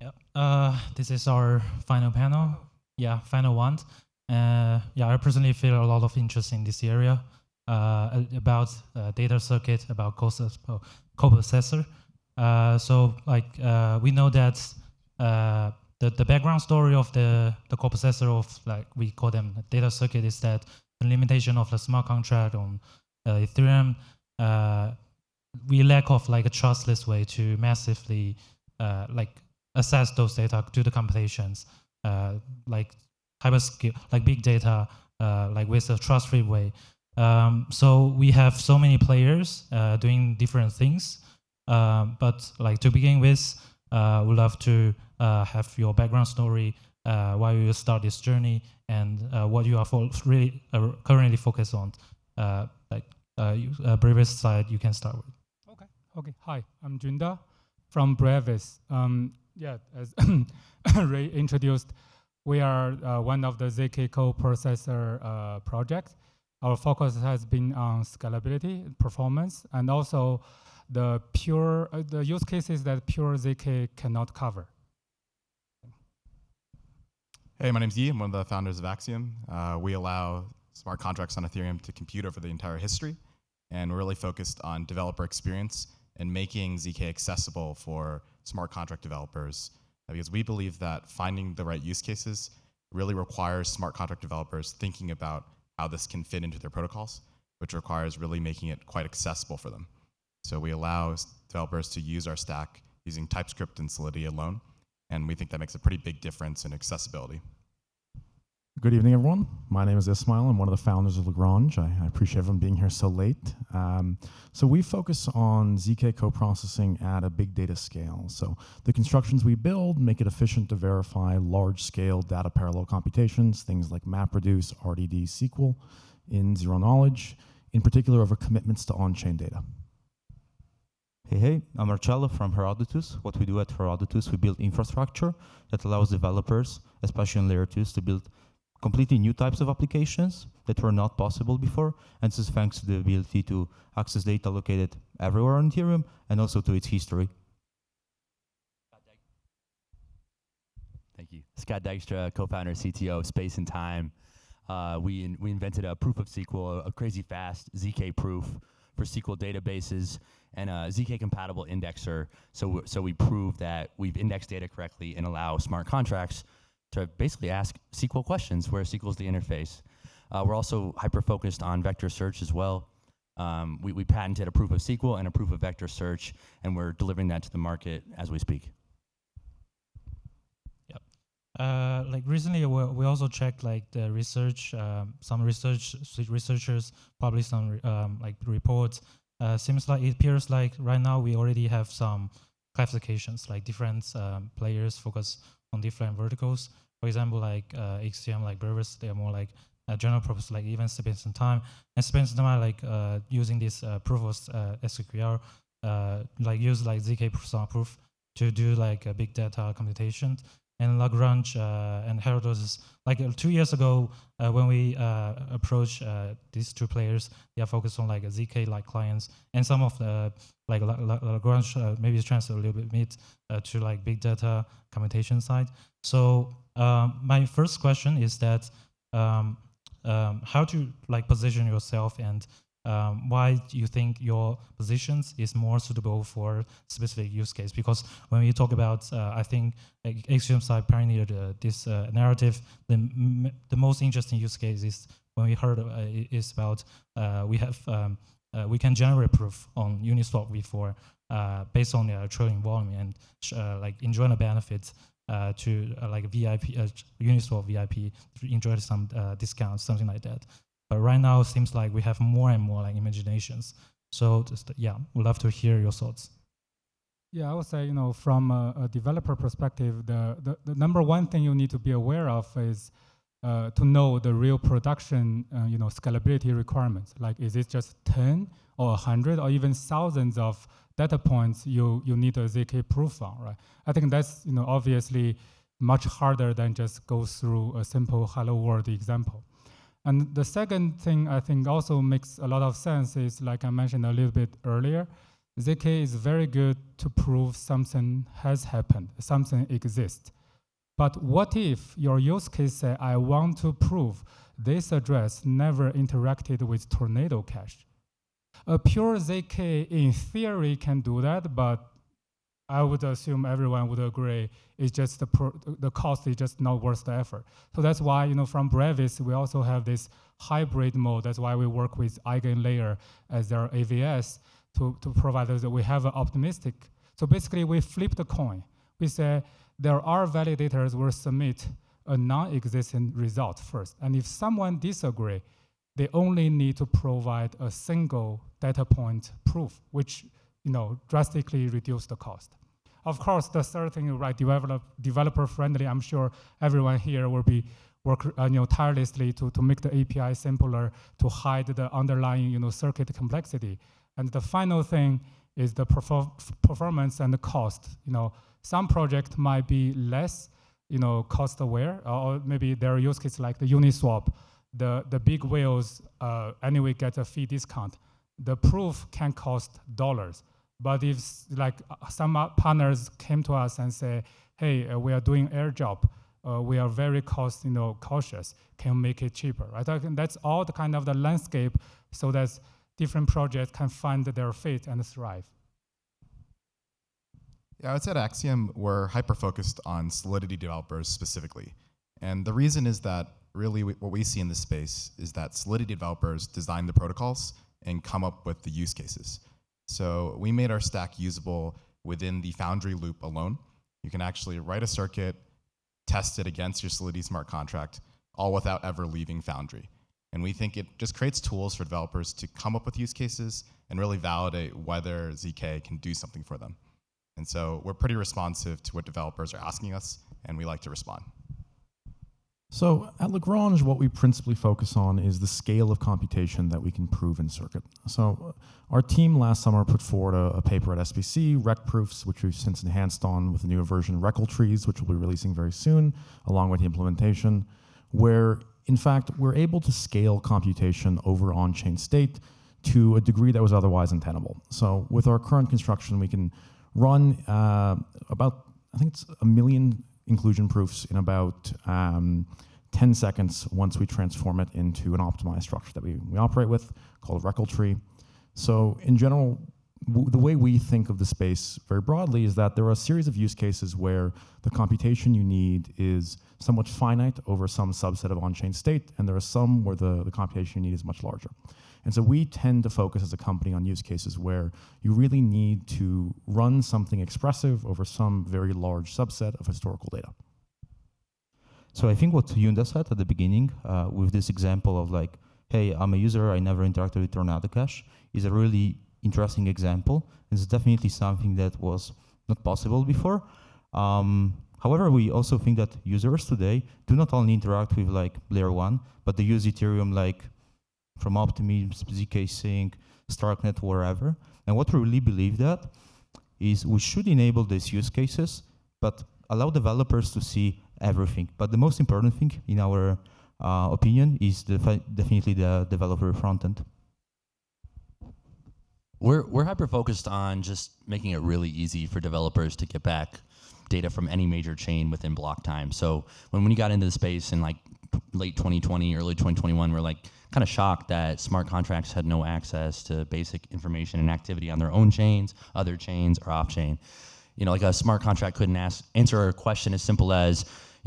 Yeah. This is our final panel. Yeah, final one. Yeah, I personally feel a lot of interest in this area about data circuit, about coprocessor. So like we know that the background story of the coprocessor of, like, we call them data circuit, is that the limitation of the smart contract on Ethereum, we lack of like a trustless way to massively like access those data to the computations, like hyperscale, like big data, like with a trust-free way. So we have so many players doing different things, but like to begin with, we'd love to have your background story, why you start this journey, and what you are really currently focused on. Brevis side, you can start with. Okay. Hi, I'm Junda from Brevis. Yeah, as Ray introduced, we are one of the ZK coprocessor projects. Our focus has been on scalability, performance, and also the use cases that pure ZK cannot cover. Hey, my name's Yi. I'm one of the founders of Axiom. We allow smart contracts on Ethereum to compute over the entire history, and we're really focused on developer experience and making ZK accessible for smart contract developers, because we believe that finding the right use cases really requires smart contract developers thinking about how this can fit into their protocols, which requires really making it quite accessible for them. So we allow developers to use our stack using TypeScript and Solidity alone, and we think that makes a pretty big difference in accessibility. Good evening, everyone. My name is Ismael. I'm one of the founders of Lagrange. I appreciate everyone being here so late. So we focus on ZK coprocessing at a big data scale. So the constructions we build make it efficient to verify large-scale data parallel computations, things like MapReduce, RDD, SQL, in zero knowledge, in particular over commitments to on-chain data. Hey, I'm Marcello from Herodotus. What we do at Herodotus, we build infrastructure that allows developers, especially on layer 2s, to build completely new types of applications that were not possible before, and this is thanks to the ability to access data located everywhere on Ethereum and also to its history. Thank you. Scott Dykstra, co-founder, CTO of Space and Time. We invented a proof of SQL, a crazy fast ZK proof for SQL databases, and a ZK compatible indexer. So we prove that we've indexed data correctly and allow smart contracts to basically ask SQL questions where SQL is the interface. We're also hyper-focused on vector search as well. We patented a proof of SQL and a proof of vector search, and we're delivering that to the market as we speak. Yep. Like recently, we also checked like the research. Some researchers published some like reports. Seems like it appears like right now we already have some classifications, like different players focus on different verticals. For example, like Axiom, like Brevis, they are more like general purpose, like even Space and Time. And Space and Time, like using this proof of SQL, like use like ZK proof to do like a big data computation. And Lagrange and Herodotus, like 2 years ago, when we approached these two players, they are focused on like a ZK-like clients, and some of the like Lagrange maybe transfer a little bit mid to like big data computation side. So my first question is that how to like position yourself, and why do you think your positions is more suitable for specific use case? Because when we talk about, I think Axiom side pioneered this narrative, the most interesting use case is when we heard is about we can generate proof on Uniswap v4 based on the trading volume and like enjoy the benefits to like VIP Uniswap VIP to enjoy some discounts, something like that. But right now, it seems like we have more and more like imaginations. So just, yeah, we'd love to hear your thoughts. Yeah, I would say, from a developer perspective, the number one thing you need to be aware of is to know the real production, scalability requirements. Like, is it just 10 or 100 or even thousands of data points you need a ZK proof on, right? I think that's, obviously much harder than just go through a simple hello world example. And the second thing I think also makes a lot of sense is, like I mentioned a little bit earlier, ZK is very good to prove something has happened, something exists. But what if your use case say, I want to prove this address never interacted with tornado cache? A pure ZK in theory can do that, but I would assume everyone would agree it's just the cost is just not worth the effort. So that's why, from Brevis, we also have this hybrid mode. That's why we work with eigenlayer as our AVS to provide us that we have an optimistic. So basically, we flip the coin. We say there are validators who will submit a non-existent result first. And if someone disagrees, they only need to provide a single data point proof, which drastically reduce the cost. Of course, the third thing, right, developer friendly. I'm sure everyone here will be work tirelessly to make the API simpler, to hide the underlying circuit complexity. And the final thing is the performance and the cost. Some project might be less cost aware, or maybe their use case like the Uniswap, the big whales anyway get a fee discount. The proof can cost dollars. But if some partners came to us and say, hey, we are doing airdrop, we are very cost cautious, can make it cheaper, right? I think that's all the kind of the landscape so that different projects can find their fit and thrive. Yeah, I would say at Axiom, we're hyper-focused on Solidity developers specifically. And the reason is that really what we see in this space is that Solidity developers design the protocols and come up with the use cases. So we made our stack usable within the Foundry loop alone. You can actually write a circuit, test it against your Solidity smart contract, all without ever leaving Foundry. And we think it just creates tools for developers to come up with use cases and really validate whether ZK can do something for them. And so we're pretty responsive to what developers are asking us, and we like to respond. So at Lagrange, what we principally focus on is the scale of computation that we can prove in circuit. So our team last summer put forward a paper at SBC, Rec Proofs, which we've since enhanced on with the newer version, Recal Trees, which we'll be releasing very soon, along with the implementation, where in fact, we're able to scale computation over on-chain state to a degree that was otherwise untenable. So with our current construction, we can run about, I think it's 1 million inclusion proofs in about 10 seconds once we transform it into an optimized structure that we operate with called Recal Tree. So in general, the way we think of the space very broadly is that there are a series of use cases where the computation you need is somewhat finite over some subset of on-chain state, and there are some where the computation you need is much larger. And so we tend to focus as a company on use cases where you really need to run something expressive over some very large subset of historical data. So I think what Junda said at the beginning with this example of like, hey, I'm a user, I never interacted with Tornado Cache, is a really interesting example. It's definitely something that was not possible before. However, we also think that users today do not only interact with like layer 1, but they use Ethereum like from Optimism, ZK Sync, Starknet, wherever. And what we really believe that is we should enable these use cases, but allow developers to see everything. But the most important thing, in our opinion, is definitely the developer front end. We're hyper-focused on just making it really easy for developers to get back data from any major chain within block time. So when we got into the space in like late 2020, early 2021, we're like kind of shocked that smart contracts had no access to basic information and activity on their own chains, other chains, or off-chain. Like a smart contract couldn't answer a question as simple as,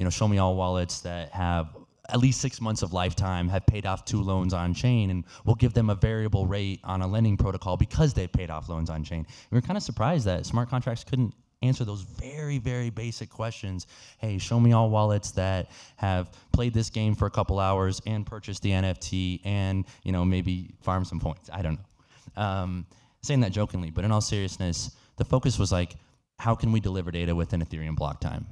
show me all wallets that have at least 6 months of lifetime, have paid off 2 loans on chain, and we'll give them a variable rate on a lending protocol because they've paid off loans on chain. We were kind of surprised that smart contracts couldn't answer those very, very basic questions. Hey, show me all wallets that have played this game for a couple hours and purchased the NFT and maybe farm some points. I don't know. Saying that jokingly, but in all seriousness, the focus was like, how can we deliver data within Ethereum block time?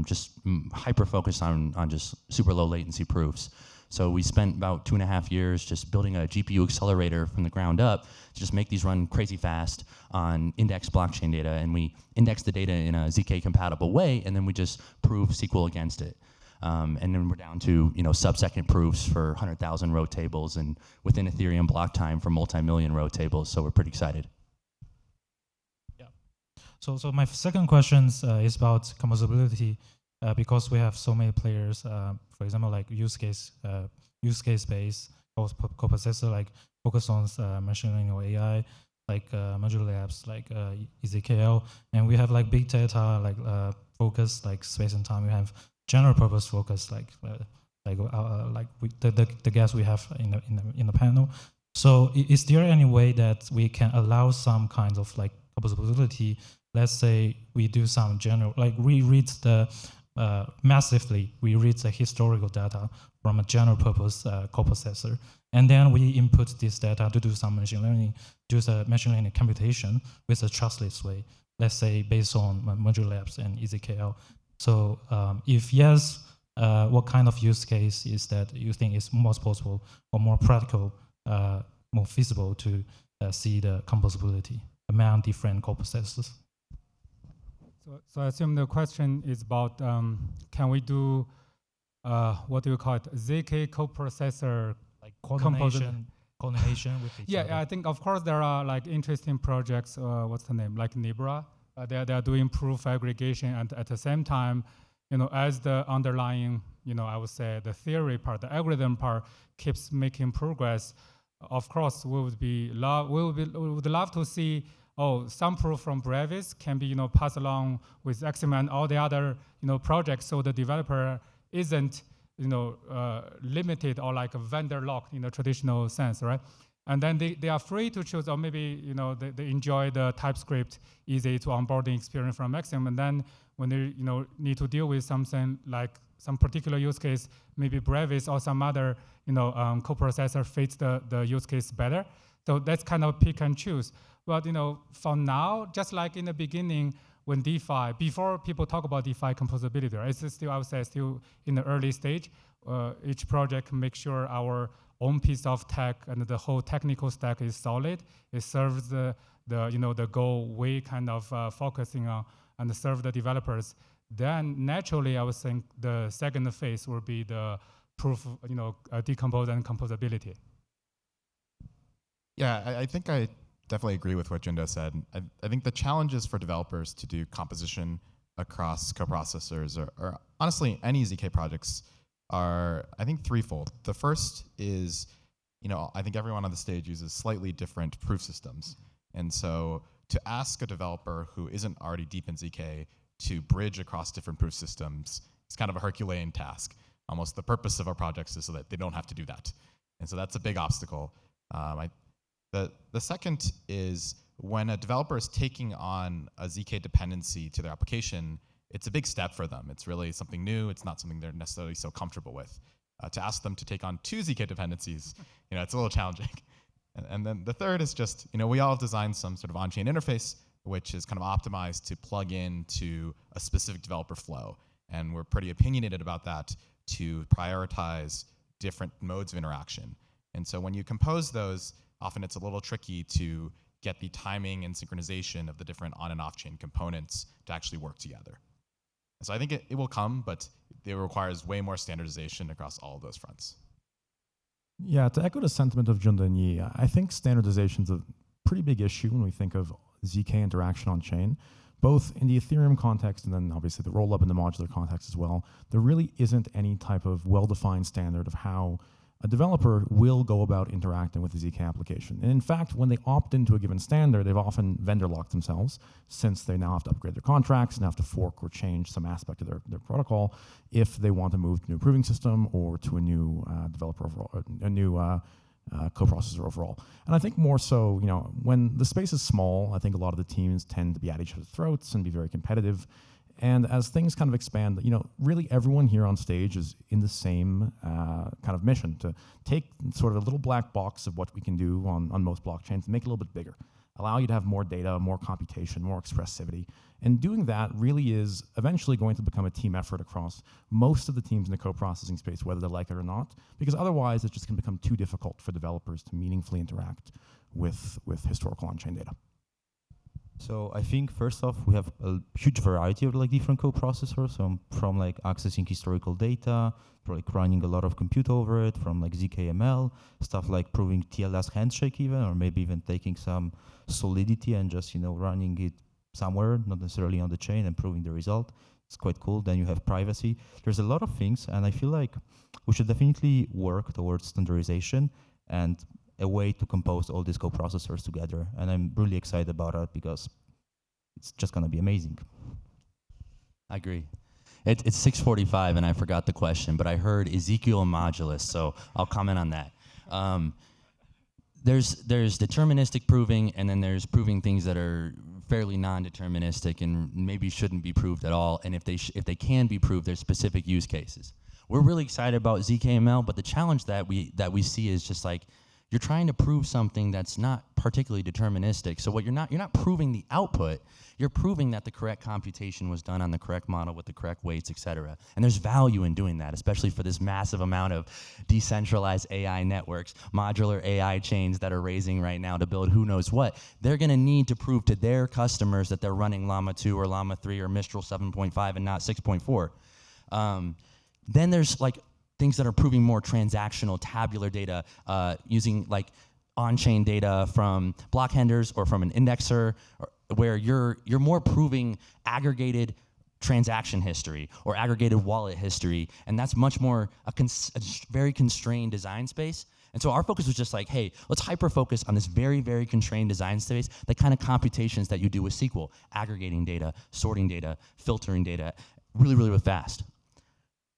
Just hyper-focused on just super low latency proofs. So we spent about 2.5 years just building a GPU accelerator from the ground up to just make these run crazy fast on indexed blockchain data. And we index the data in a ZK-compatible way, and then we just prove SQL against it. And then we're down to sub-second proofs for 100,000 row tables, and within Ethereum block time for multi-million row tables. So we're pretty excited. So my second question is about composability, because we have so many players. For example, like use case based coprocessor, like focus on machine learning or AI, like modular labs, like EZKL, and we have like big data, like focus, like space and time. We have general purpose focus, like the guests we have in the panel. So is there any way that we can allow some kind of like composability? Let's say we do some general, like we read the massively, we read the historical data from a general purpose coprocessor, and then we input this data to do some machine learning, do the machine learning computation with a trustless way, let's say based on modular labs and EZKL. So if yes, what kind of use case is that you think is most possible or more practical, more feasible to see the composability among different coprocessors? So I assume the question is about can we do what do you call it, ZK coprocessor, like coordination with each other? Yeah, I think of course there are like interesting projects. What's the name? Like Nibra. They are doing proof aggregation, and at the same time, as the underlying, I would say the theory part, the algorithm part keeps making progress. Of course, we would love to see, some proof from Brevis can be, passed along with Axiom and all the other, projects, so the developer isn't, limited or like a vendor locked in the traditional sense, right? And then they are free to choose, or maybe, they enjoy the TypeScript easy to onboarding experience from Axiom, and then when they, need to deal with something like some particular use case, maybe Brevis or some other, coprocessor fits the use case better. So that's kind of pick and choose. But, for now, just like in the beginning, when DeFi, before people talk about DeFi composability, right, it's still, I would say, still in the early stage. Each project makes sure our own piece of tech and the whole technical stack is solid. It serves the goal we kind of focusing on and serve the developers. Then naturally, I would think the second phase will be the proof, decompose and composability. Yeah, I think I definitely agree with what Junda said. I think the challenges for developers to do composition across coprocessors or honestly any ZK projects are, I think, threefold. The first is, I think everyone on the stage uses slightly different proof systems. And so to ask a developer who isn't already deep in ZK to bridge across different proof systems is kind of a Herculean task. Almost the purpose of our projects is so that they don't have to do that. And so that's a big obstacle. The second is when a developer is taking on a ZK dependency to their application, it's a big step for them. It's really something new. It's not something they're necessarily so comfortable with. To ask them to take on 2 ZK dependencies, it's a little challenging. And then the third is just, we all have designed some sort of on-chain interface, which is kind of optimized to plug into a specific developer flow. And we're pretty opinionated about that to prioritize different modes of interaction. And so when you compose those, often it's a little tricky to get the timing and synchronization of the different on and off-chain components to actually work together. So I think it will come, but it requires way more standardization across all of those fronts. Yeah, to echo the sentiment of Junda and Yi, I think standardization is a pretty big issue when we think of ZK interaction on chain, both in the Ethereum context and then obviously the rollup in the modular context as well. There really isn't any type of well-defined standard of how a developer will go about interacting with the ZK application. And in fact, when they opt into a given standard, they've often vendor locked themselves, since they now have to upgrade their contracts and have to fork or change some aspect of their protocol if they want to move to a new approving system or to a new developer overall, a new coprocessor overall. And I think more so, when the space is small, I think a lot of the teams tend to be at each other's throats and be very competitive. And as things kind of expand, really everyone here on stage is in the same kind of mission to take sort of a little black box of what we can do on most blockchains and make it a little bit bigger, allow you to have more data, more computation, more expressivity. And doing that really is eventually going to become a team effort across most of the teams in the co-processing space, whether they like it or not, because otherwise it's just going to become too difficult for developers to meaningfully interact with historical on-chain data. So I think first off, we have a huge variety of different coprocessors, from accessing historical data, running a lot of compute over it, from ZKML, stuff like proving TLS handshake even, or maybe even taking some solidity and just running it somewhere, not necessarily on the chain, and proving the result. It's quite cool. Then you have privacy. There's a lot of things, and I feel like we should definitely work towards standardization and a way to compose all these coprocessors together. And I'm really excited about it because it's just gonna be amazing. I agree. It's 6:45 and I forgot the question, but I heard Ezekiel and modulus, so I'll comment on that. There's deterministic proving, and then there's proving things that are fairly non-deterministic and maybe shouldn't be proved at all. And if they can be proved, there's specific use cases. We're really excited about ZKML, but the challenge that we see is just like you're trying to prove something that's not particularly deterministic. So what you're not proving the output, you're proving that the correct computation was done on the correct model with the correct weights, et cetera. And there's value in doing that, especially for this massive amount of decentralized AI networks, modular AI chains that are raising right now to build who knows what. They're gonna need to prove to their customers that they're running Llama 2 or Llama 3 or Mistral 7.5 and not 6.4. Then there's like things that are proving more transactional, tabular data, using like on-chain data from block handlers or from an indexer, where you're more proving aggregated transaction history or aggregated wallet history, and that's much more a very constrained design space. And so our focus was just like, hey, let's hyper-focus on this very, very constrained design space, the kind of computations that you do with SQL, aggregating data, sorting data, filtering data, really, really fast.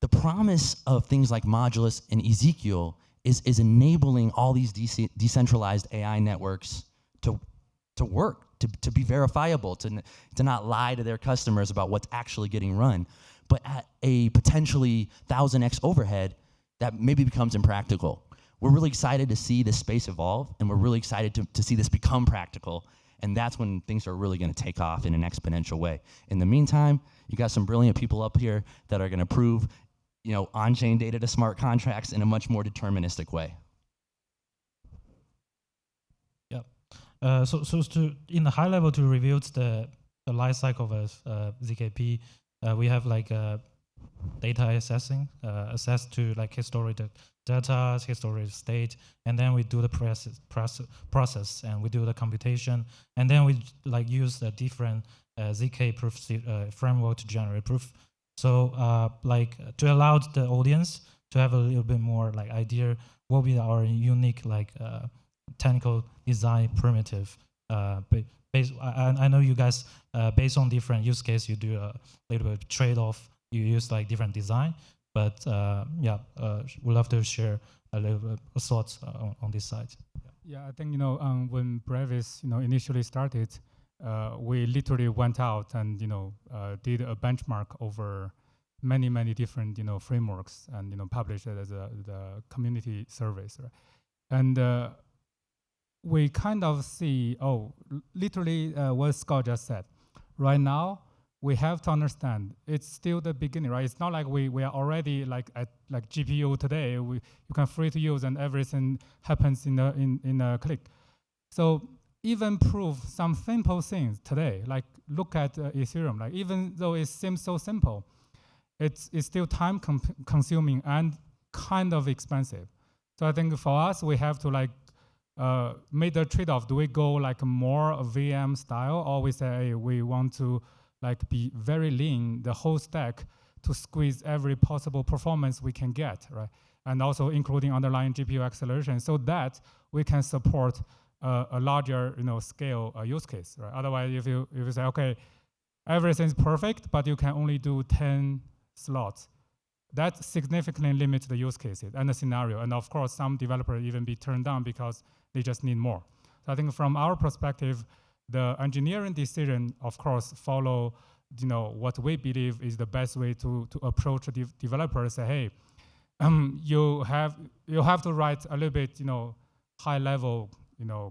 The promise of things like Modulus and Ezekiel is enabling all these decentralized AI networks to work, to be verifiable, to not lie to their customers about what's actually getting run, but at a potentially 1000x overhead that maybe becomes impractical. We're really excited to see this space evolve, and we're really excited to see this become practical, and that's when things are really gonna take off in an exponential way. In the meantime, you got some brilliant people up here that are gonna prove on-chain data to smart contracts in a much more deterministic way. Yeah. So in the high level, to review the life cycle of ZKP, we have like data assessing, assess to like historical data, historical state, and then we do the process, and we do the computation, and then we like use the different ZK proof framework to generate proof. So like to allow the audience to have a little bit more like idea what will be our unique like technical design primitive. I know you guys based on different use case, you do a little bit of trade-off. You use like different design, but we'd love to share a little bit of thoughts on this side. Yeah, I think when Brevis initially started, we literally went out and did a benchmark over many different frameworks and published it as the community service, right? And we kind of see literally what Scott just said. Right now we have to understand it's still the beginning, right? It's not like we are already like at like GPU today. You can free to use and everything happens in a click. So even prove some simple things today, like look at Ethereum, like even though it seems so simple, it's still time consuming and kind of expensive. So I think for us, we have to like make the trade-off. Do we go like more VM style, or we say, hey, we want to like be very lean, the whole stack, to squeeze every possible performance we can get, right? And also including underlying GPU acceleration, so that we can support a larger scale use case, right? Otherwise, if you say, okay, everything's perfect, but you can only do 10 slots, that significantly limits the use cases and the scenario. And of course, some developers even be turned down because they just need more. So I think from our perspective, the engineering decision, of course, follow what we believe is the best way to approach the developers. Say, hey, you have to write a little bit high level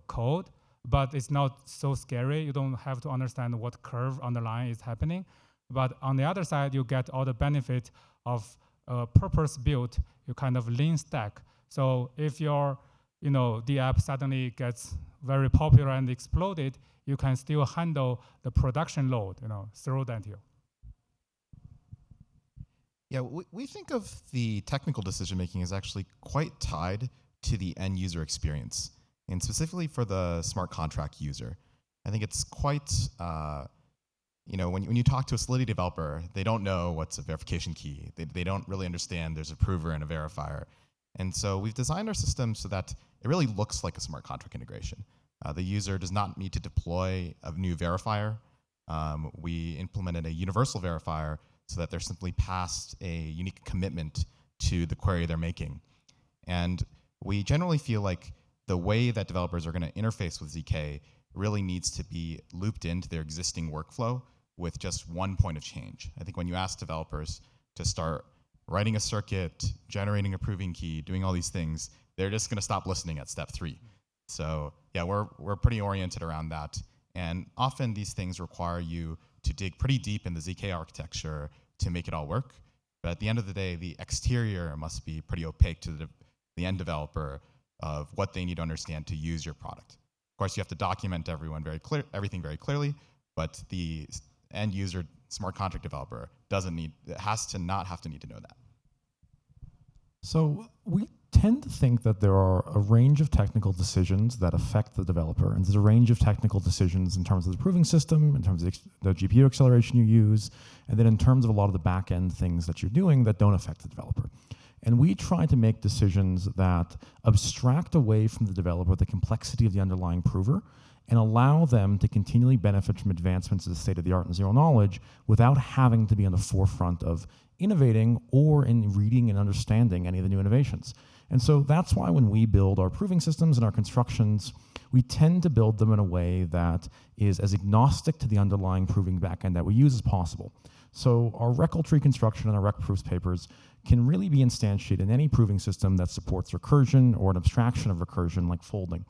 code, but it's not so scary. You don't have to understand what curve underlying is happening. But on the other side, you get all the benefit of purpose-built, you kind of lean stack. So if your the app suddenly gets very popular and exploded, you can still handle the production load through that here. Yeah, we think of the technical decision-making as actually quite tied to the end user experience, and specifically for the smart contract user. I think it's quite when you talk to a Solidity developer, they don't know what's a verification key. They don't really understand there's a prover and a verifier. And so we've designed our system so that it really looks like a smart contract integration. The user does not need to deploy a new verifier. We implemented a universal verifier so that they're simply passed a unique commitment to the query they're making. And we generally feel like the way that developers are going to interface with ZK really needs to be looped into their existing workflow with just one point of change. I think when you ask developers to start writing a circuit, generating a proving key, doing all these things, they're just going to stop listening at step 3. So yeah, we're pretty oriented around that. And often these things require you to dig pretty deep in the ZK architecture to make it all work. But at the end of the day, the exterior must be pretty opaque to the end developer of what they need to understand to use your product. Of course, you have to document everything very clearly, but the end user smart contract developer has to not have to need to know that. So we tend to think that there are a range of technical decisions that affect the developer, and there's a range of technical decisions in terms of the proving system, in terms of the GPU acceleration you use, and then in terms of a lot of the back-end things that you're doing that don't affect the developer. And we try to make decisions that abstract away from the developer the complexity of the underlying prover and allow them to continually benefit from advancements of the state of the art and zero knowledge without having to be on the forefront of innovating or in reading and understanding any of the new innovations. And so that's why when we build our proving systems and our constructions, we tend to build them in a way that is as agnostic to the underlying proving backend that we use as possible. So our RECL tree construction and our REC proofs papers can really be instantiated in any proving system that supports recursion or an abstraction of recursion like folding.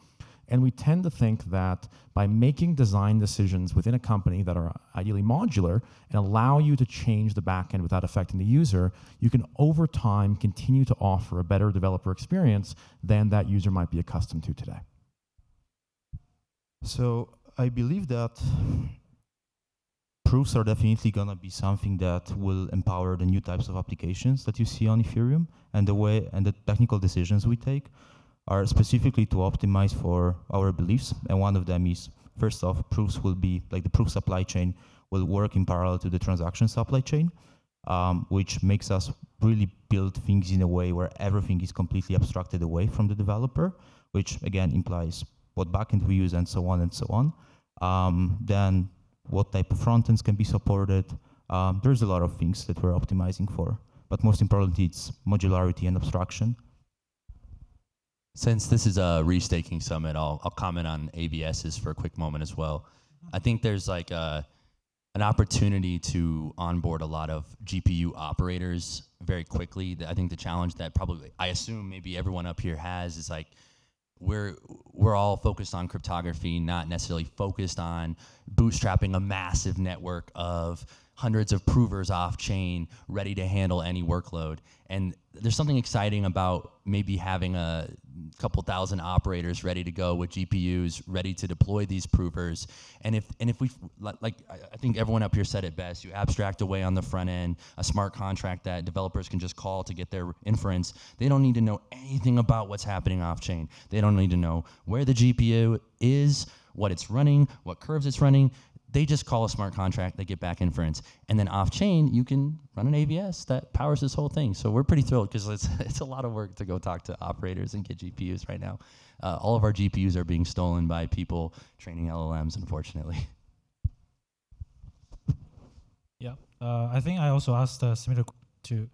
And we tend to think that by making design decisions within a company that are ideally modular and allow you to change the backend without affecting the user, you can over time continue to offer a better developer experience than that user might be accustomed to today. So I believe that proofs are definitely going to be something that will empower the new types of applications that you see on Ethereum, and the way and the technical decisions we take are specifically to optimize for our beliefs. And one of them is, first off, proofs will be, like the proof supply chain will work in parallel to the transaction supply chain, which makes us really build things in a way where everything is completely abstracted away from the developer, which again implies what backend we use and so on and so on. Then what type of frontends can be supported. There's a lot of things that we're optimizing for, but most importantly, it's modularity and abstraction. Since this is a restaking summit, I'll comment on AVSs for a quick moment as well. I think there's like an opportunity to onboard a lot of GPU operators very quickly. I think the challenge that probably, I assume maybe everyone up here has is like, we're all focused on cryptography, not necessarily focused on bootstrapping a massive network of hundreds of provers off-chain ready to handle any workload. And there's something exciting about maybe having a couple thousand operators ready to go with GPUs ready to deploy these provers. And if we, like I think everyone up here said it best, you abstract away on the front end a smart contract that developers can just call to get their inference. They don't need to know anything about what's happening off-chain. They don't need to know where the GPU is, what it's running, what curves it's running. They just call a smart contract, they get back inference. And then off-chain, you can run an AVS that powers this whole thing. So we're pretty thrilled because it's a lot of work to go talk to operators and get GPUs right now. All of our GPUs are being stolen by people training LLMs, unfortunately. Yeah, I think I also asked similar to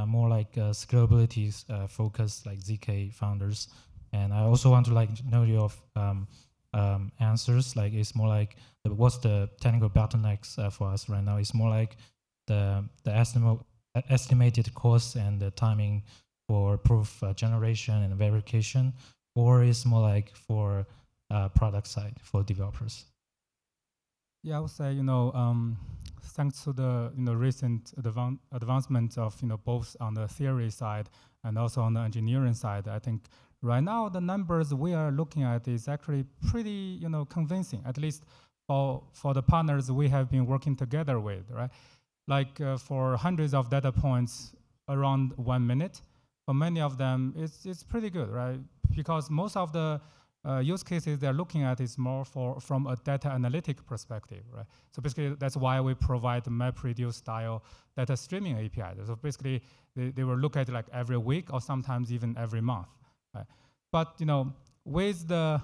more like scalability focused like ZK founders. And I also want to like know your answers. Like it's more like what's the technical bottlenecks for us right now? It's more like the estimated cost and the timing for proof generation and verification, or it's more like for product side for developers. Yeah, I would say thanks to the recent advancement of both on the theory side and also on the engineering side, I think right now the numbers we are looking at is actually pretty convincing, at least for the partners we have been working together with, right? Like for hundreds of data points around 1 minute, for many of them it's pretty good, right? Because most of the use cases they're looking at is more from a data analytic perspective, right? So basically, that's why we provide MapReduce style data streaming API. So basically, they will look at it like every week or sometimes even every month, right? But with the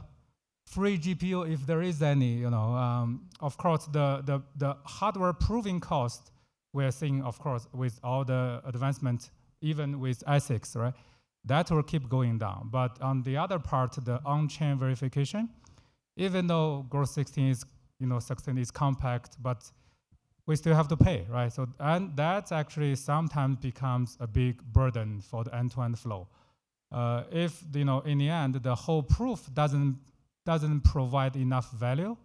free GPU, if there is any, of course, the hardware proving cost we're seeing, of course, with all the advancement, even with ASICs, right? That will keep going down. But on the other part, the on-chain verification, even though Growth 16 is, 16 is compact, but we still have to pay, right? So, and that actually sometimes becomes a big burden for the end-to-end flow. If, in the end, the whole proof doesn't provide enough value,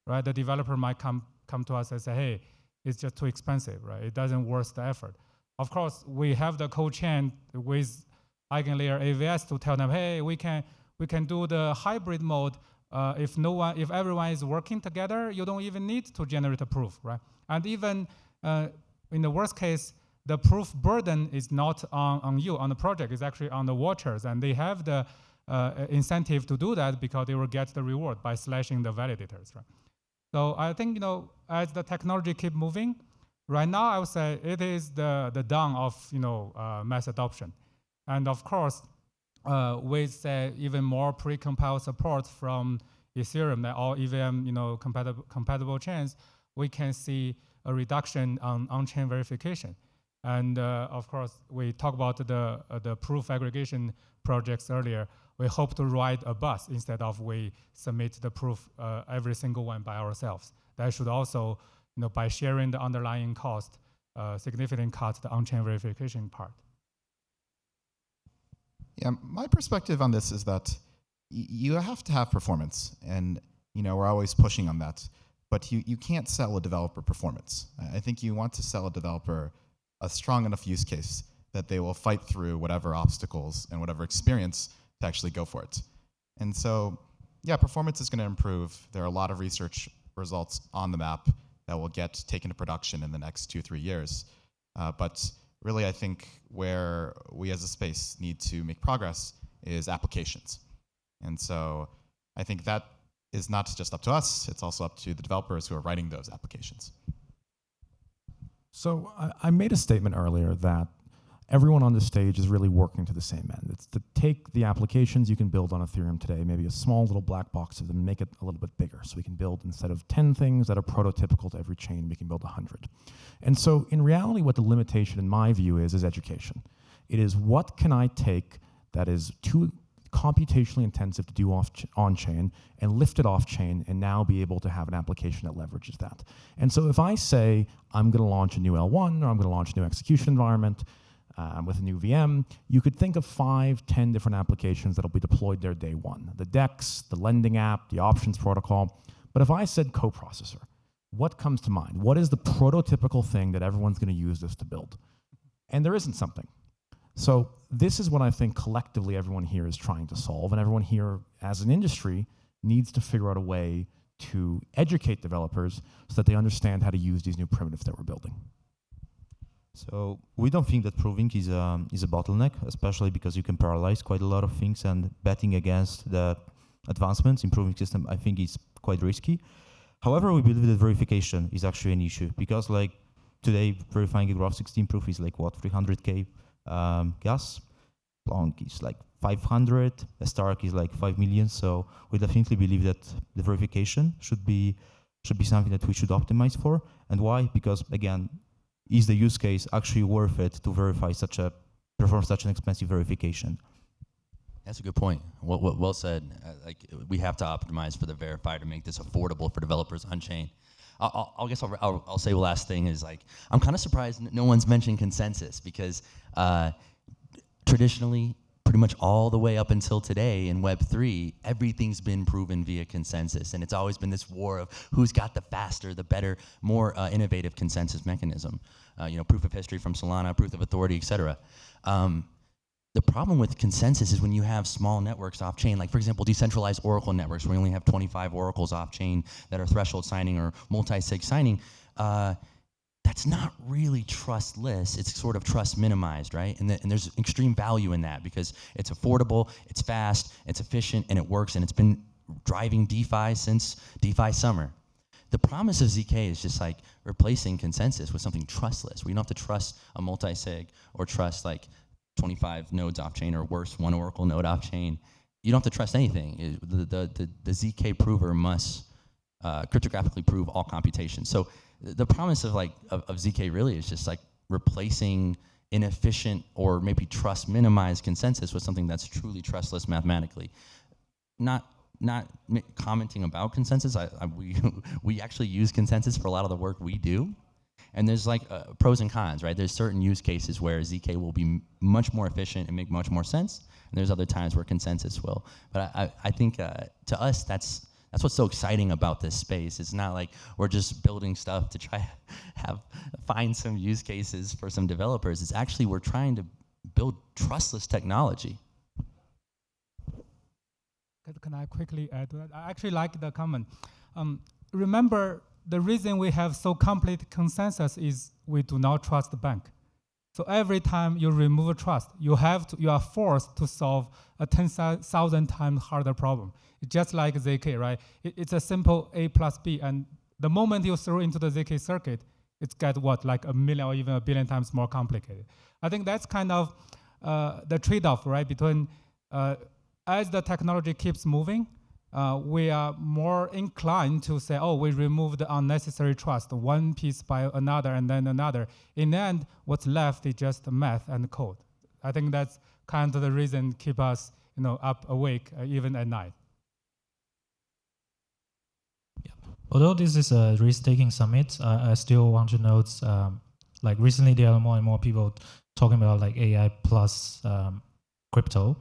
right? The developer might come to us and say, hey, it's just too expensive, right? It doesn't worth the effort. Of course, we have the code chain with EigenLayer AVS to tell them, hey, we can do the hybrid mode. If everyone is working together, you don't even need to generate a proof, right? And even in the worst case, the proof burden is not on you, on the project. It's actually on the watchers, and they have the incentive to do that because they will get the reward by slashing the validators, right? So I think, as the technology keep moving, right now I would say it is the dawn of mass adoption. And of course, with even more pre-compiled support from Ethereum, that all EVM compatible chains, we can see a reduction on-chain verification. And of course, we talked about the proof aggregation projects earlier. We hope to ride a bus instead of we submit the proof every single one by ourselves. That should also, by sharing the underlying cost, significantly cut the on-chain verification part. Yeah, my perspective on this is that you have to have performance, and we're always pushing on that. But you can't sell a developer performance. I think you want to sell a developer a strong enough use case that they will fight through whatever obstacles and whatever experience to actually go for it. And so, yeah, performance is going to improve. There are a lot of research results on the map that will get taken to production in the next 2-3 years. But really, I think where we as a space need to make progress is applications. And so I think that is not just up to us, it's also up to the developers who are writing those applications. So I made a statement earlier that everyone on this stage is really working to the same end. It's to take the applications you can build on Ethereum today, maybe a small little black box of them, and make it a little bit bigger. So we can build, instead of 10 things that are prototypical to every chain, we can build 100. And so in reality, what the limitation in my view is education. It is, what can I take that is too computationally intensive to do on-chain and lift it off-chain and now be able to have an application that leverages that. And so if I say, I'm going to launch a new L1 or I'm going to launch a new execution environment, with a new VM, you could think of 5-10 different applications that'll be deployed there day one. The DEX, the lending app, the options protocol. But if I said coprocessor, what comes to mind? What is the prototypical thing that everyone's going to use this to build? And there isn't something. So this is what I think collectively everyone here is trying to solve, and everyone here as an industry needs to figure out a way to educate developers so that they understand how to use these new primitives that we're building. So we don't think that proving is a bottleneck, especially because you can parallelize quite a lot of things, and betting against the advancements in proving system, I think, is quite risky. However, we believe that verification is actually an issue, because like today, verifying a Graph 16 proof is like what, 300K gas. Long is like 500. A Stark is like 5 million. So we definitely believe that the verification should be something that we should optimize for. And why? Because again, is the use case actually worth it to perform such an expensive verification? That's a good point. Well said. Like, we have to optimize for the verifier to make this affordable for developers on chain. I'll say the last thing is, like, I'm kind of surprised no one's mentioned consensus, because traditionally, pretty much all the way up until today in Web3, everything's been proven via consensus, and it's always been this war of who's got the faster, the better, more innovative consensus mechanism. Proof of history from Solana, proof of authority, etc. The problem with consensus is when you have small networks off-chain, like for example, decentralized Oracle networks, where we only have 25 oracles off-chain that are threshold signing or multi-sig signing. that's not really trustless. It's sort of trust minimized, right? And there's extreme value in that because it's affordable, it's fast, it's efficient, and it works, and it's been driving DeFi since DeFi summer. The promise of ZK is just like replacing consensus with something trustless, where you don't have to trust a multi-sig or trust like 25 nodes off-chain, or worse, one Oracle node off-chain. You don't have to trust anything. The ZK prover must cryptographically prove all computations. So the promise of ZK really is just like replacing inefficient or maybe trust minimized consensus with something that's truly trustless mathematically. Not commenting about consensus. We actually use consensus for a lot of the work we do. And there's like pros and cons, right? There's certain use cases where ZK will be much more efficient and make much more sense. And there's other times where consensus will. But I think to us, that's what's so exciting about this space. It's not like we're just building stuff to try to find some use cases for some developers. It's actually we're trying to build trustless technology. Can I quickly add to that? I actually like the comment. Remember, the reason we have so complete consensus is we do not trust the bank. So every time you remove trust, you are forced to solve a 10,000 times harder problem. It's just like ZK, right? It's a simple A plus B, and the moment you throw into the ZK circuit, it's got what, like 1 million or even 1 billion times more complicated. I think that's kind of the trade-off, right? Between as the technology keeps moving, we are more inclined to say, oh, we remove the unnecessary trust, one piece by another and then another. In the end, what's left is just math and code. I think that's kind of the reason keep us, up awake even at night. Yeah. Although this is a risk-taking summit, I still want to note, like recently there are more and more people talking about like AI plus crypto.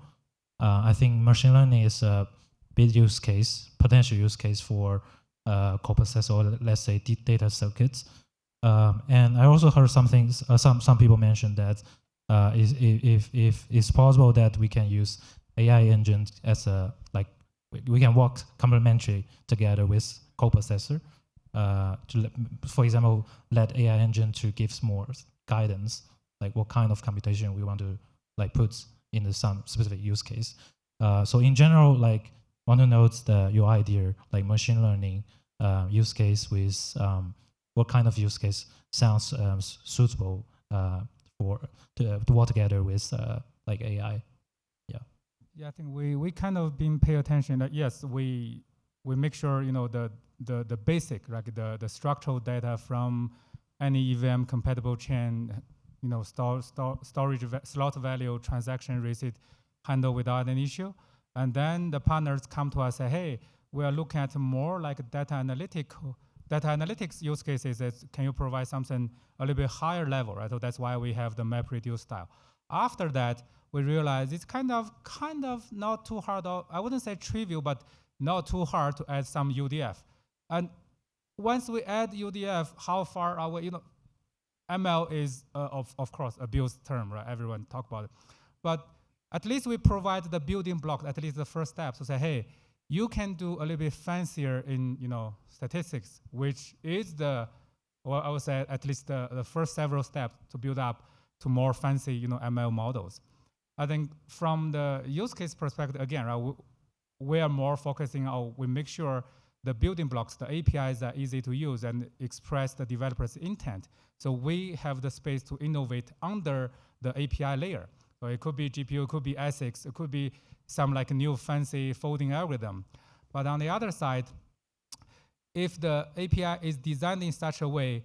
I think machine learning is a big use case, potential use case for coprocessor, or let's say data circuits. And I also heard some people mention that if it's possible that we can use AI engines as we can work complementary together with coprocessor for example, let AI engine to give more guidance, like what kind of computation we want to put in some specific use case. So in general, want to note your idea, like machine learning use case with what kind of use case sounds suitable to work together with AI. Yeah, I think we kind of been pay attention that yes, we make sure the basic, like the structural data from any EVM compatible chain, storage slot value, transaction receipt handled without an issue. And then the partners come to us and say, hey, we are looking at more like data analytics use cases. Can you provide something a little bit higher level, right? So that's why we have the MapReduce style. After that, we realize it's kind of not too hard. I wouldn't say trivial, but not too hard to add some UDF. And once we add UDF, how far are we? ML is of course a abused term, right? Everyone talk about it, but at least we provide the building block, at least the first step, to say, hey, you can do a little bit fancier in statistics, which is I would say at least the first several steps to build up to more fancy ML models. I think from the use case perspective, again, right, we are more focusing on, we make sure the building blocks, the APIs are easy to use and express the developer's intent. So we have the space to innovate under the API layer. So it could be GPU, it could be ASICs, it could be some new fancy folding algorithm. But on the other side, if the API is designed in such a way,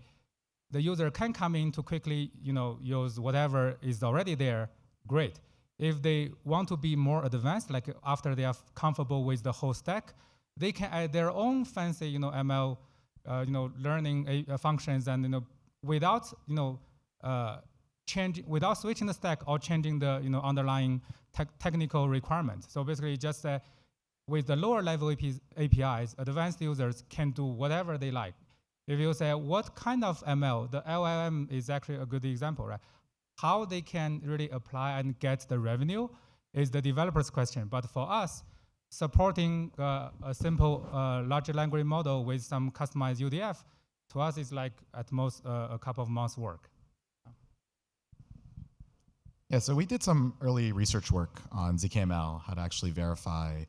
the user can come in to quickly use whatever is already there, great. If they want to be more advanced, like after they are comfortable with the whole stack, they can add their own fancy ML learning functions, and without without switching the stack or changing the underlying technical requirements. So basically, just with the lower level APIs, advanced users can do whatever they like. If you say what kind of ML, the LLM is actually a good example, right? How they can really apply and get the revenue is the developer's question. But for us, supporting a simple large language model with some customized UDF to us, it's like at most a couple of months' work. Yeah, so we did some early research work on ZKML, how to actually verify,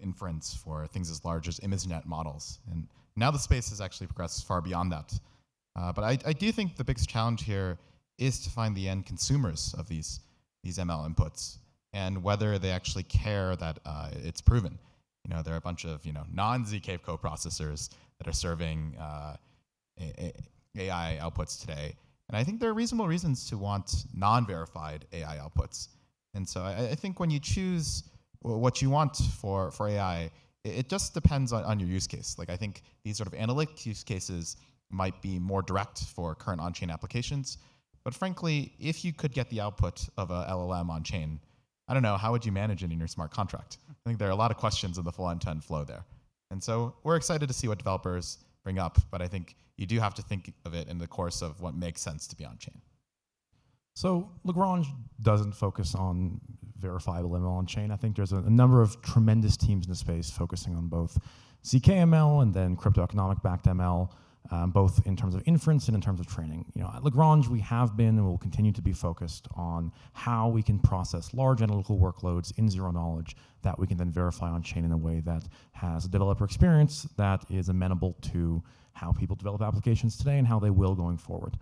inference for things as large as ImageNet models. And now the space has actually progressed far beyond that. But I do think the biggest challenge here is to find the end consumers of these ML inputs and whether they actually care that it's proven. There are a bunch of non-ZK coprocessors that are serving AI outputs today. And I think there are reasonable reasons to want non-verified AI outputs. And so I think when you choose what you want for AI, it just depends on your use case. Like I think these sort of analytic use cases might be more direct for current on-chain applications. But frankly, if you could get the output of a LLM on-chain, I don't know, how would you manage it in your smart contract? I think there are a lot of questions in the full end-to-end flow there. And so we're excited to see what developers bring up, but I think you do have to think of it in the course of what makes sense to be on-chain. So Lagrange doesn't focus on verifiable ML on-chain. I think there's a number of tremendous teams in the space focusing on both ZKML and then cryptoeconomic backed ML, both in terms of inference and in terms of training. At Lagrange, we have been and will continue to be focused on how we can process large analytical workloads in zero knowledge that we can then verify on-chain in a way that has a developer experience that is amenable to how people develop applications today and how they will going forward.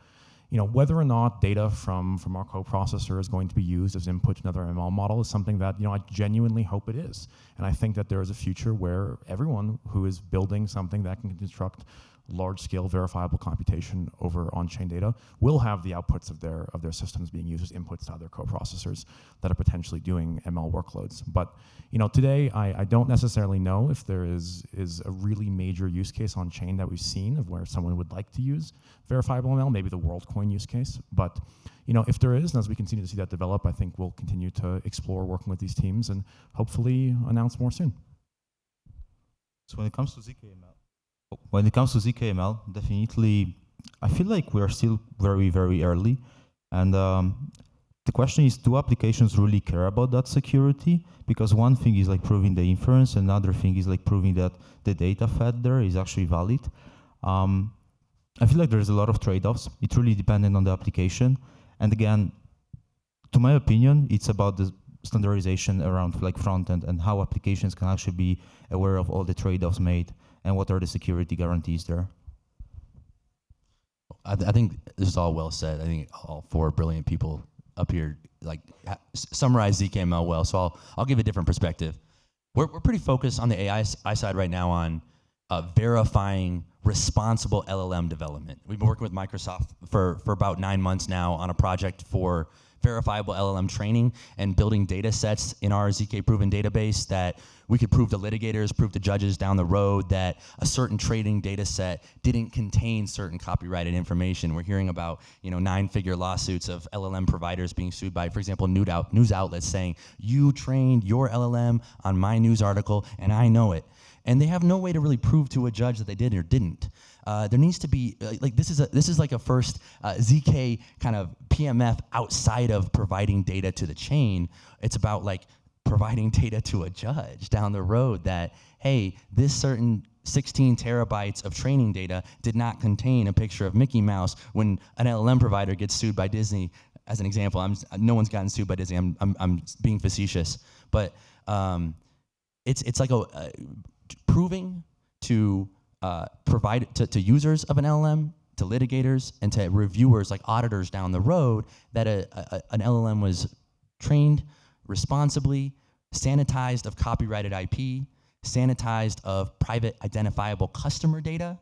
Whether or not data from our coprocessor is going to be used as input to another ML model is something that I genuinely hope it is. And I think that there is a future where everyone who is building something that can construct large-scale verifiable computation over on-chain data will have the outputs of their systems being used as inputs to other coprocessors that are potentially doing ML workloads. But today I don't necessarily know if there is a really major use case on-chain that we've seen of where someone would like to use verifiable ML, maybe the WorldCoin use case. But if there is, and as we continue to see that develop, I think we'll continue to explore working with these teams and hopefully announce more soon. So when it comes to ZKML, definitely, I feel like we are still very, very early. And the question is, do applications really care about that security? Because one thing is like proving the inference, another thing is like proving that the data fed there is actually valid. I feel like there's a lot of trade-offs. It really depends on the application. And again, to my opinion, it's about the standardization around like front end and how applications can actually be aware of all the trade-offs made and what are the security guarantees there. I think this is all well said. I think all four brilliant people up here summarize ZKML well. So I'll give a different perspective. We're pretty focused on the AI side right now on verifying responsible LLM development. We've been working with Microsoft for about 9 months now on a project for verifiable LLM training and building data sets in our ZK proven database that we could prove to litigators, prove to judges down the road that a certain trading data set didn't contain certain copyrighted information. We're hearing about 9-figure lawsuits of LLM providers being sued by, for example, news outlets saying, you trained your LLM on my news article and I know it. And they have no way to really prove to a judge that they did or didn't. There needs to be this is like a first ZK kind of PMF outside of providing data to the chain. It's about like providing data to a judge down the road that, hey, this certain 16 terabytes of training data did not contain a picture of Mickey Mouse. When an LLM provider gets sued by Disney, as an example, no one's gotten sued by Disney. I'm being facetious, but it's like proving to provide to users of an LLM, to litigators, and to reviewers like auditors down the road that an LLM was trained responsibly, sanitized of copyrighted IP, sanitized of private identifiable customer data,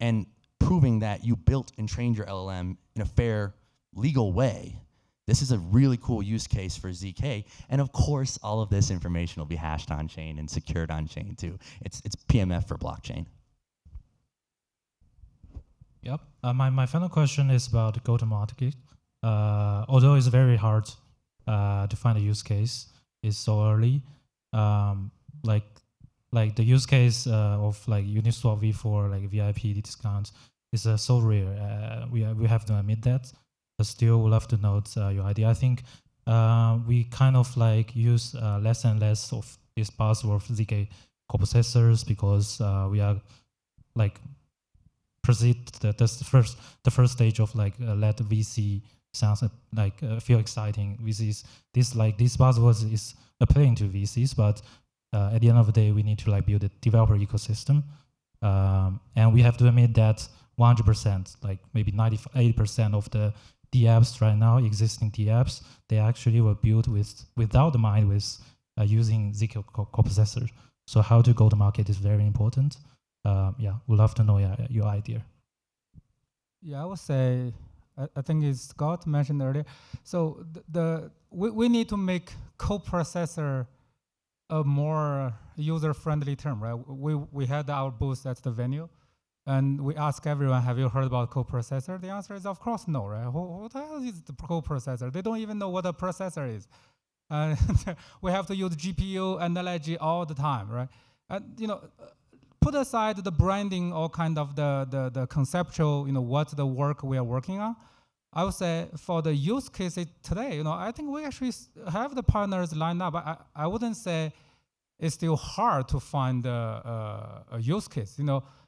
and proving that you built and trained your LLM in a fair, legal way. This is a really cool use case for ZK, and of course, all of this information will be hashed on chain and secured on chain too. It's PMF for blockchain. Yep. My final question is about go-to-market. Although it's very hard to find a use case, it's so early. Like the use case of like Uniswap V4 like VIP discounts is so rare. We have to admit that. But still, would love to note your idea. I think we kind of like use less and less of this buzzword ZK coprocessors because we are like proceed to the first stage of like let VC sounds feel exciting. VCs this buzzwords is appealing to VCs, but at the end of the day, we need to like build a developer ecosystem, and we have to admit that 100%, like maybe 80% of the DApps right now, existing DApps, they actually were built without the mind with using ZK coprocessor. So how to go to market is very important. Yeah, we'd love to know your idea. Yeah, I would say, I think it's Scott mentioned earlier. So we need to make coprocessor a more user-friendly term, right? We had our booth at the venue, and we asked everyone, have you heard about coprocessor? The answer is, of course, no, right? What the hell is the coprocessor? They don't even know what a processor is. And we have to use GPU analogy all the time, right? And put aside the branding or kind of the conceptual, what's the work we are working on. I would say for the use cases today, I think we actually have the partners lined up. I wouldn't say it's still hard to find a use case.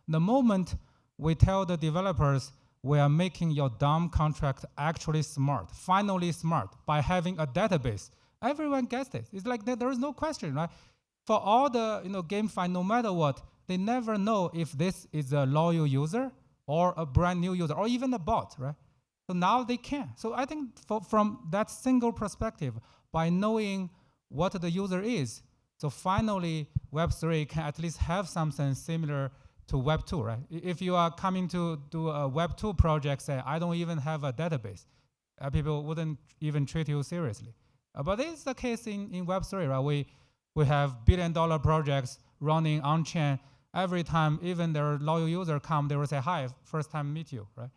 The moment we tell the developers we are making your dumb contract actually smart, finally smart, by having a database, everyone gets it. It's like there is no question, right? For all the GameFi, no matter what, they never know if this is a loyal user or a brand new user or even a bot, right? So now they can. So I think from that single perspective, by knowing what the user is, so finally Web3 can at least have something similar to Web 2, right? If you are coming to do a Web 2 project, say, I don't even have a database, people wouldn't even treat you seriously. But it's the case in Web 3, right? We have billion-dollar projects running on-chain. Every time, even their loyal user come, they will say, hi, first time meet you, right?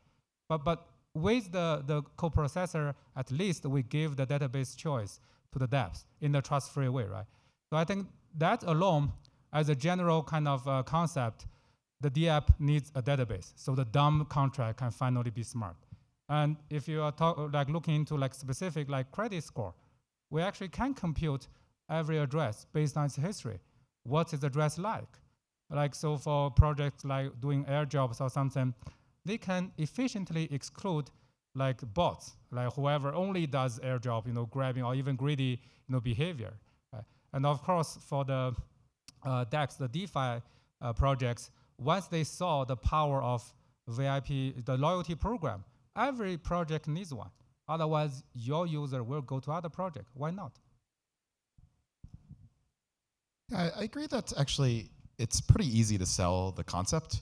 But with the coprocessor, at least we give the database choice to the dApps in the trust-free way, right? So I think that alone, as a general kind of concept, the DApp needs a database, so the dumb contract can finally be smart. And if you are looking into specific credit score, we actually can compute every address based on its history. What is the address like? So for projects like doing airdrops or something, they can efficiently exclude bots, whoever only does airdrop, grabbing or even greedy, behavior. Right? And of course, for the DEX, the DeFi projects, once they saw the power of VIP, the loyalty program, every project needs one. Otherwise, your user will go to other project. Why not? Yeah, I agree that actually it's pretty easy to sell the concept,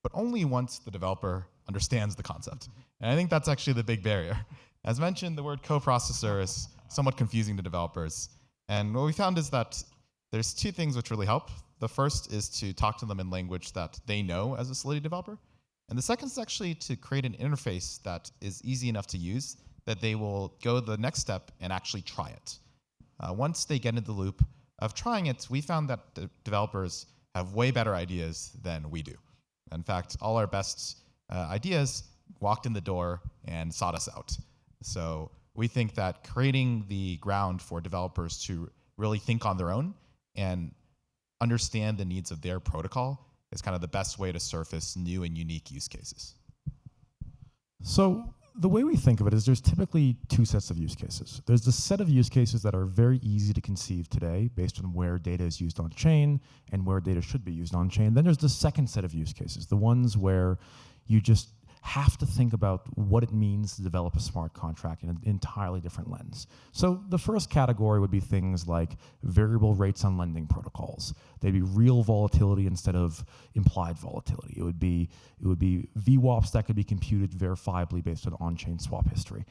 but only once the developer understands the concept. And I think that's actually the big barrier. As mentioned, the word coprocessor is somewhat confusing to developers. And what we found is that there's two things which really help. The first is to talk to them in language that they know as a Solidity developer. And the second is actually to create an interface that is easy enough to use that they will go the next step and actually try it. Once they get into the loop of trying it, we found that the developers have way better ideas than we do. In fact, all our best ideas walked in the door and sought us out. So we think that creating the ground for developers to really think on their own and understand the needs of their protocol is kind of the best way to surface new and unique use cases. So the way we think of it is there's typically two sets of use cases. There's the set of use cases that are very easy to conceive today based on where data is used on chain and where data should be used on chain. Then there's the second set of use cases, the ones where you just have to think about what it means to develop a smart contract in an entirely different lens. So the first category would be things like variable rates on lending protocols. They'd be real volatility instead of implied volatility. It would be VWAPs that could be computed verifiably based on on-chain swap history.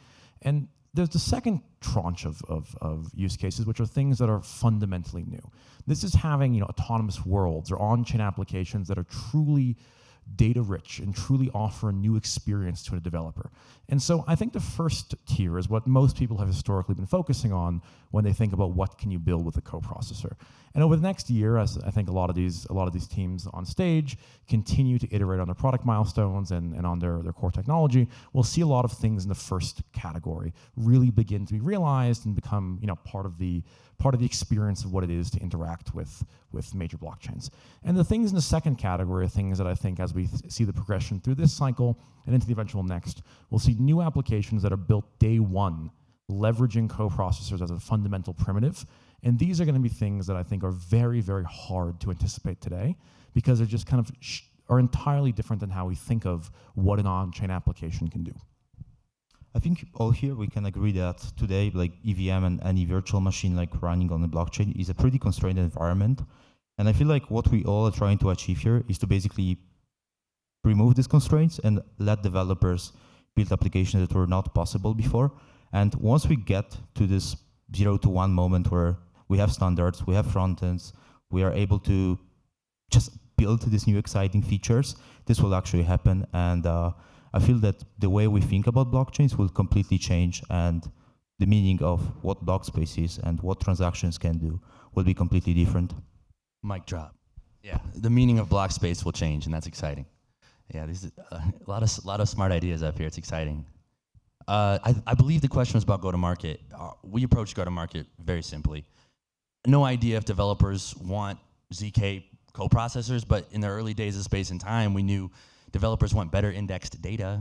And there's the second tranche of use cases, which are things that are fundamentally new. This is having autonomous worlds or on-chain applications that are truly data rich and truly offer a new experience to a developer. And so I think the first tier is what most people have historically been focusing on when they think about what can you build with a coprocessor. And over the next year, as I think a lot of these teams on stage continue to iterate on their product milestones and on their core technology, we'll see a lot of things in the first category really begin to be realized and become part of the part of the experience of what it is to interact with major blockchains. And the things in the second category are things that I think, as we see the progression through this cycle and into the eventual next, we'll see new applications that are built day one, leveraging coprocessors as a fundamental primitive. And these are going to be things that I think are very, very hard to anticipate today, because they're just kind of are entirely different than how we think of what an on-chain application can do. I think all here we can agree that today, like EVM and any virtual machine like running on the blockchain is a pretty constrained environment. And I feel like what we all are trying to achieve here is to basically remove these constraints and let developers build applications that were not possible before. And once we get to this 0 to 1 moment where we have standards, we have front ends, we are able to just build these new exciting features, this will actually happen. And I feel that the way we think about blockchains will completely change, and the meaning of what block space is and what transactions can do will be completely different. Mic drop. Yeah, the meaning of block space will change, and that's exciting. Yeah, this is a lot of smart ideas up here. It's exciting. I believe the question was about go-to-market. We approach go-to-market very simply. No idea if developers want ZK coprocessors, but in the early days of Space and Time, we knew developers want better indexed data,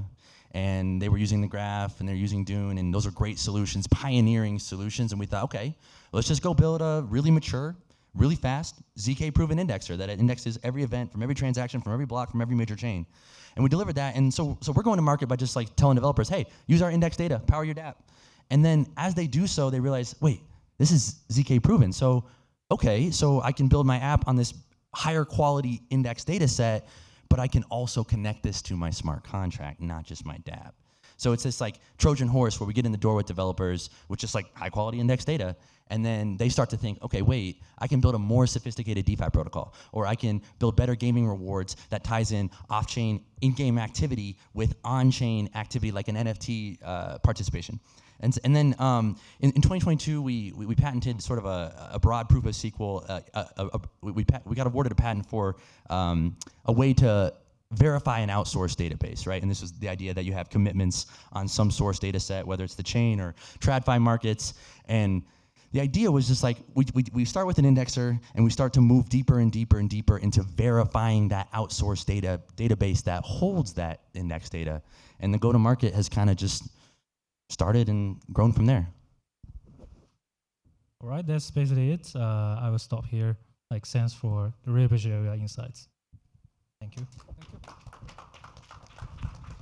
and they were using the graph, and they're using Dune, and those are great solutions, pioneering solutions, and we thought, okay, let's just go build a really mature, really fast, ZK-proven indexer that indexes every event from every transaction, from every block, from every major chain. And we delivered that, and so we're going to market by just like telling developers, hey, use our index data, power your dApp. And then as they do so, they realize, wait, this is ZK-proven, so okay, so I can build my app on this higher quality index data set, but I can also connect this to my smart contract, not just my dApp. So it's this like Trojan horse where we get in the door with developers with just like high quality index data, and then they start to think, okay, wait, I can build a more sophisticated DeFi protocol, or I can build better gaming rewards that ties in off-chain in-game activity with on-chain activity like an NFT participation. And then in 2022, we patented sort of a broad proof of SQL. We got awarded a patent for a way to verify an outsourced database, right? And this was the idea that you have commitments on some source data set, whether it's the chain or TradFi markets. And the idea was just like, we start with an indexer, and we start to move deeper and deeper and deeper into verifying that outsourced database that holds that index data. And the go-to-market has kind of just started and grown from there. All right, that's basically it. I will stop here. Like, thanks for the really appreciate your insights. Thank you.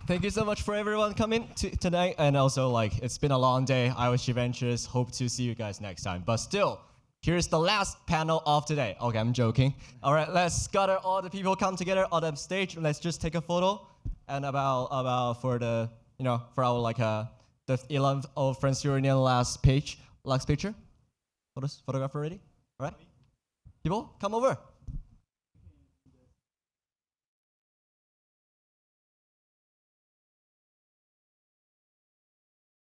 Thank you so much for everyone coming tonight, and also like it's been a long day. IOSG Ventures, hope to see you guys next time. But still, here's the last panel of today. Okay, I'm joking. All right, let's gather all the people come together on the stage. Let's just take a photo, and about for the for our like the 11th of Friends Reunion last picture. Photographer ready? All right, people come over.